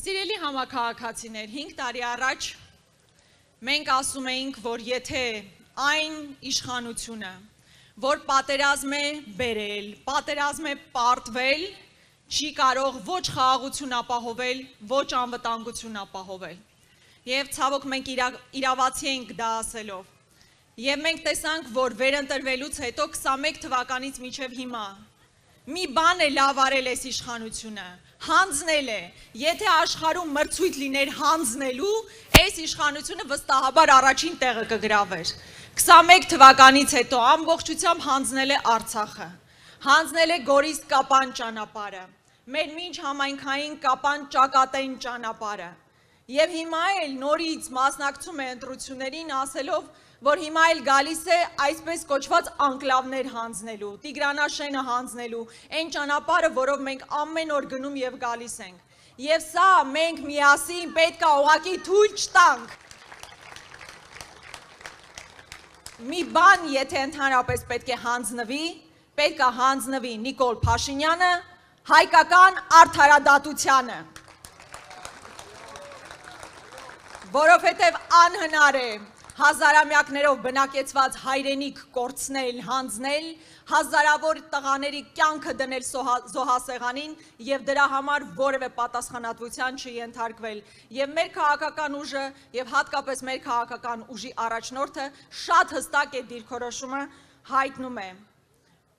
Սիրելի համաքաղաքացիներ, 5 տարի առաջ մենք ասում էինք, որ եթե այն իշխանությունը, որ պատերազմ է բերել, պատերազմ է պարտվել, չի կարող ոչ խաղաղություն ապահովել, ոչ անվտանգություն ապահովել։ Եվ ցավոք մենք իրավացի ենք դա ասելով։ Եվ մենք տեսանք, որ վերընտրվելուց հետո 21 թվականից մինչև հիմա մի բան է լավ արել այս իշխանությունը, հանձնել է, եթե աշխարհում մրցույթ լիներ հանձնելու, այս իշխանությունը վստահաբար առաջին տեղը կգրավեր։ 21 թվականից հետո ամբողջությամբ հանձնել է Արցախը, հանձնել է Գորիս-Կապան ճանապարհը, մեր մինչ համայնքային Կապան ճակատային ճանապարհը։ Եվ հիմա էլ նորից մասնակցում է ընտրություններին ասելով, որ հիմա էլ գալիս է այսպես կոչված անկլավներ հանձնելու, Տիգրանաշենը հանձնելու, այն ճանապարհը, որով մենք ամեն օր գնում եւ գալիս ենք։ Եվ սա մենք միասին պետք է ուղղակի թույլ չտանք։ Մի բան, եթե ընդհանրապես պետք է հանձնվի, պետք է հանձնվի Նիկոլ Փաշինյանը, հայկական արդարադատությանը։ Որովհետև անհնար է հազարամյակներով բնակեցված հայրենիք կորցնել, հանձնել, հազարավոր տղաների կյանքը դնել զոհասեղանին եւ դրա համար որևէ պատասխանատվության չենթարկվել։ Եվ մեր քաղաքական ուժը եւ հատկապես մեր քաղաքական ուժի առաջնորդը շատ հստակ է դիրքորոշումը հայտնում է։